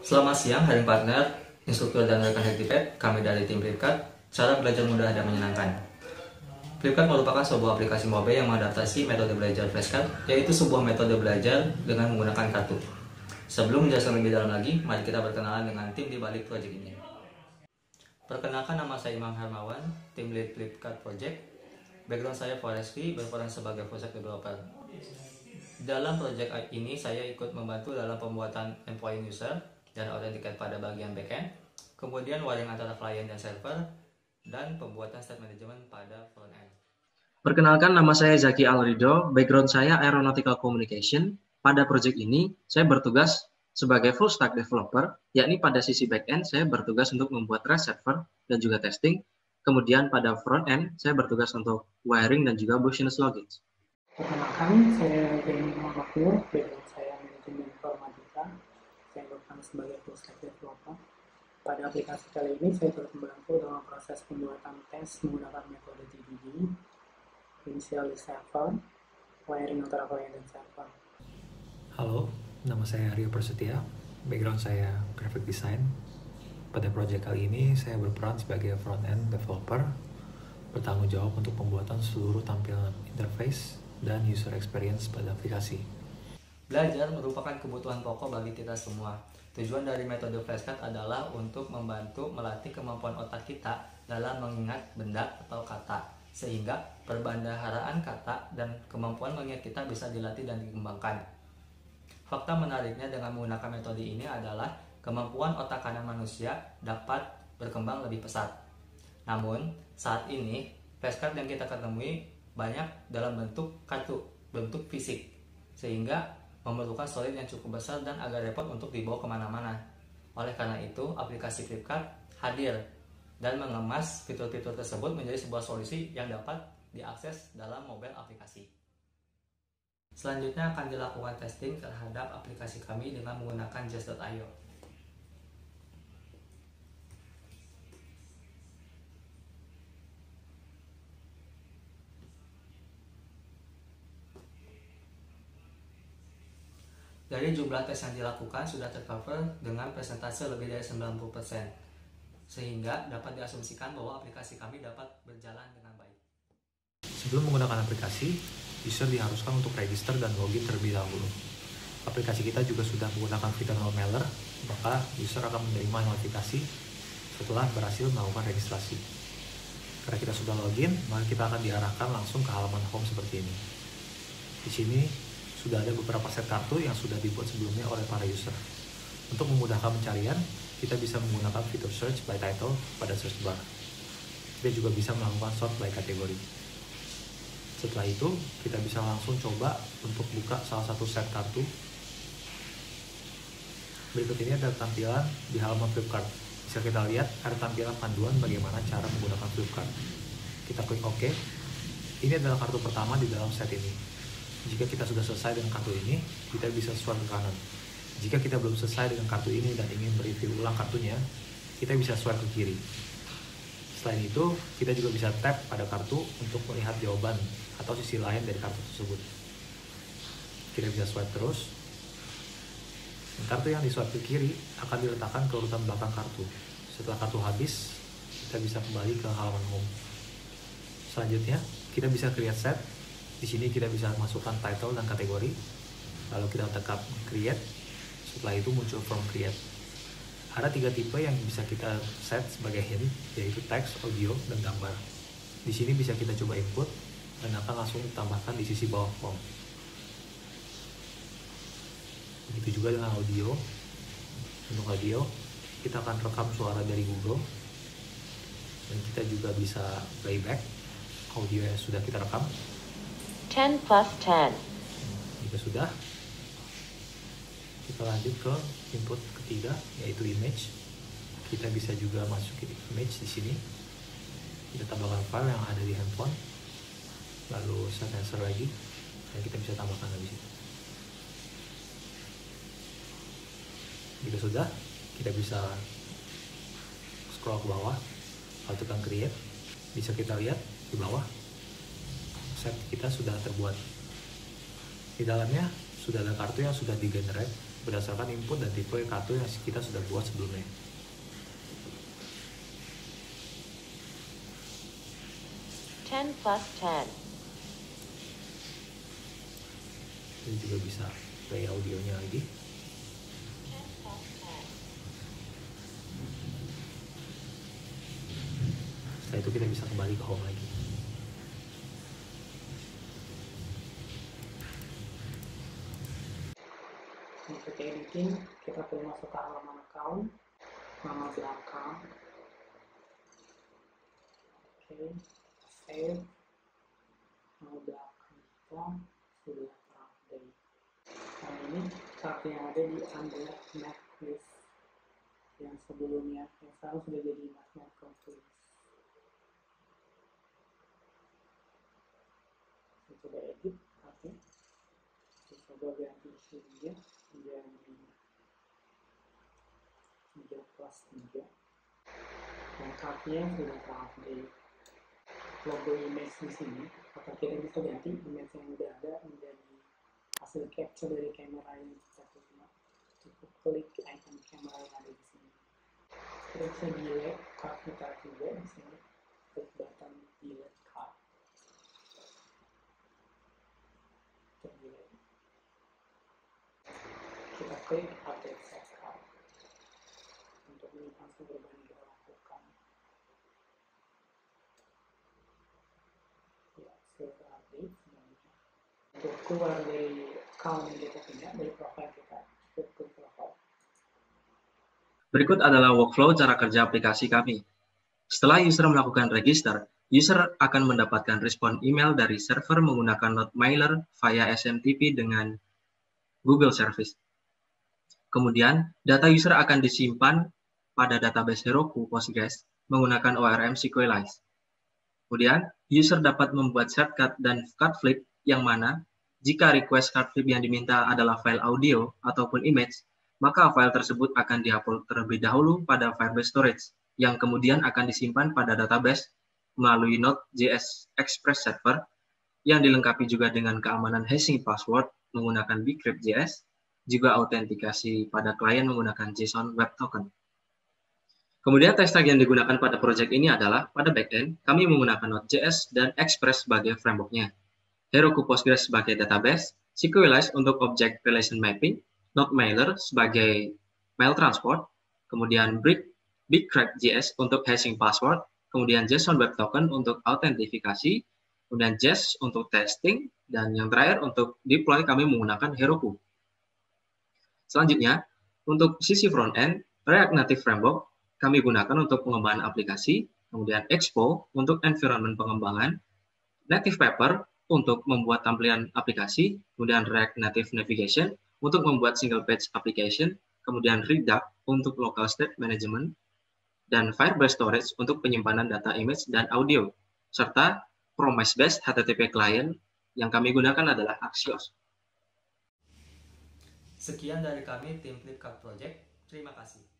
Selamat siang, haring partner, instruktur dan rekan Hektifed, kami dari tim Flipkart. Cara belajar mudah dan menyenangkan. Flipkart merupakan sebuah aplikasi mobile yang mengadaptasi metode belajar flashcard, yaitu sebuah metode belajar dengan menggunakan kartu. Sebelum menjelaskan lebih dalam lagi, mari kita berkenalan dengan tim di balik proyek ini. Perkenalkan, nama saya Imam Hermawan, tim lead Flipkart Project. Background saya forestry, berperan sebagai full stack developer. Dalam proyek ini, saya ikut membantu dalam pembuatan endpoint user dan authenticate pada bagian backend, kemudian wiring antara klien dan server, dan pembuatan state management pada frontend. Perkenalkan, nama saya Zaki Alrido, background saya Aeronautical Communication. Pada proyek ini, saya bertugas sebagai full stack developer, yakni pada sisi backend saya bertugas untuk membuat REST server dan juga testing. Kemudian pada frontend, saya bertugas untuk wiring dan juga business logins. Perkenalkan, saya Benny Muhammad Nur, background saya manajemen informatika. Saya berperan sebagai full stack developer. Pada aplikasi kali ini, saya turut membantu dalam proses pembuatan tes menggunakan metode TDD, initialize server, wiring antara klien dan server. Halo, nama saya Rio Prasetya, background saya graphic design. Pada proyek kali ini, saya berperan sebagai front-end developer, bertanggung jawab untuk pembuatan seluruh tampilan interface dan user experience pada aplikasi. Belajar merupakan kebutuhan pokok bagi kita semua. Tujuan dari metode flashcard adalah untuk membantu melatih kemampuan otak kita dalam mengingat benda atau kata, sehingga perbendaharaan kata dan kemampuan mengingat kita bisa dilatih dan dikembangkan. Fakta menariknya dengan menggunakan metode ini adalah kemampuan otak kanan manusia dapat berkembang lebih pesat. Namun, saat ini, flashcard yang kita ketemui banyak dalam bentuk kartu, bentuk fisik, sehingga memerlukan storage yang cukup besar dan agak repot untuk dibawa kemana-mana. Oleh karena itu, aplikasi Flipkart hadir dan mengemas fitur-fitur tersebut menjadi sebuah solusi yang dapat diakses dalam mobile aplikasi. Selanjutnya akan dilakukan testing terhadap aplikasi kami dengan menggunakan Just.io. Dari jumlah tes yang dilakukan sudah tercover dengan persentase lebih dari 90%, sehingga dapat diasumsikan bahwa aplikasi kami dapat berjalan dengan baik. Sebelum menggunakan aplikasi, user diharuskan untuk register dan login terlebih dahulu. Aplikasi kita juga sudah menggunakan fitur no mailer, maka user akan menerima notifikasi setelah berhasil melakukan registrasi. Karena kita sudah login, maka kita akan diarahkan langsung ke halaman home seperti ini. Di sini sudah ada beberapa set kartu yang sudah dibuat sebelumnya oleh para user. Untuk memudahkan pencarian, kita bisa menggunakan fitur search by title pada search bar. Kita juga bisa melakukan sort by kategori. Setelah itu, kita bisa langsung coba untuk buka salah satu set kartu. Berikut ini ada tampilan di halaman Flipkart. Bisa kita lihat ada tampilan panduan bagaimana cara menggunakan Flipkart. Kita klik OK. Ini adalah kartu pertama di dalam set ini. Jika kita sudah selesai dengan kartu ini, kita bisa swipe ke kanan. Jika kita belum selesai dengan kartu ini dan ingin mereview ulang kartunya, kita bisa swipe ke kiri. Selain itu, kita juga bisa tap pada kartu untuk melihat jawaban atau sisi lain dari kartu tersebut. Kita bisa swipe terus. Dan kartu yang di swipe ke kiri akan diletakkan ke urutan belakang kartu. Setelah kartu habis, kita bisa kembali ke halaman home. Selanjutnya, kita bisa create set. Di sini kita bisa masukkan title dan kategori. Lalu kita tekan create. Setelah itu muncul from create. Ada 3 tipe yang bisa kita set sebagai hint, yaitu teks, audio, dan gambar. Di sini bisa kita coba input dan akan langsung ditambahkan di sisi bawah form. Begitu juga dengan audio. Untuk audio, kita akan rekam suara dari Google. Dan kita juga bisa playback audio yang sudah kita rekam. 10 plus 10. Jika sudah, kita lanjut ke input ketiga, yaitu image. Kita bisa juga masukin image di sini. Kita tambahkan file yang ada di handphone, lalu set answer lagi, dan kita bisa tambahkan lagi situ. Jika sudah, kita bisa scroll ke bawah, lalu tekan create. Bisa kita lihat di bawah set kita sudah terbuat. Di dalamnya sudah ada kartu yang sudah di-generate berdasarkan input dan tipe kartu yang kita sudah buat sebelumnya. Ten plus 10. Ini juga bisa play audionya lagi. 10 plus 10. Setelah itu kita bisa kembali ke home lagi. Untuk editing, kita perlu masuk ke halaman account, nama belakang, oke, save, nama belakang kita sudah terupdate. Nah ini kartu yang ada di under map list yang sebelumnya, yang sekarang sudah jadi map list. Saya coba edit, oke. Saya coba ganti isinya menjadi 3+3 dan kartunya sudah terupdate. Logo image di sini, atau kita bisa ganti image yang sudah ada menjadi hasil capture dari kamera yang kita terima. Cukup klik icon kamera yang ada di sini. Kita bisa delete card kita juga di sini. Klik button delete card. Terdelete. Kita klik update set card untuk menyimpan perubahan yang kita lakukan. Ya, sudah update semuanya. Untuk keluar dari account yang kita punya, dari profile kita, cukup klik profile. Berikut adalah workflow cara kerja aplikasi kami. Setelah user melakukan register, user akan mendapatkan respon email dari server menggunakan NoteMailer via SMTP dengan Google Service. Kemudian, data user akan disimpan pada database Heroku Postgres menggunakan ORM SQLite. Kemudian, user dapat membuat shortcut dan card flip yang mana jika request card flip yang diminta adalah file audio ataupun image, maka file tersebut akan diupload terlebih dahulu pada Firebase Storage yang kemudian akan disimpan pada database melalui Node.js Express Server yang dilengkapi juga dengan keamanan hashing password menggunakan bcrypt.js, juga autentikasi pada klien menggunakan JSON Web Token. Kemudian tech stack yang digunakan pada project ini adalah pada backend, kami menggunakan Node.js dan Express sebagai frameworknya, Heroku Postgres sebagai database, SQLite untuk object relation mapping, NoteMailer sebagai mail transport, kemudian bcrypt.js untuk hashing password, kemudian JSON Web Token untuk autentifikasi, kemudian Jest untuk testing, dan yang terakhir untuk deploy kami menggunakan Heroku. Selanjutnya, untuk sisi front-end, React Native Framework kami gunakan untuk pengembangan aplikasi, kemudian Expo untuk environment pengembangan, Native Paper untuk membuat tampilan aplikasi, kemudian React Native Navigation untuk membuat single page application, kemudian Redux untuk local state management, dan Firebase Storage untuk penyimpanan data image dan audio, serta Promise-based HTTP client yang kami gunakan adalah Axios. Sekian dari kami tim Flipkart Project. Terima kasih.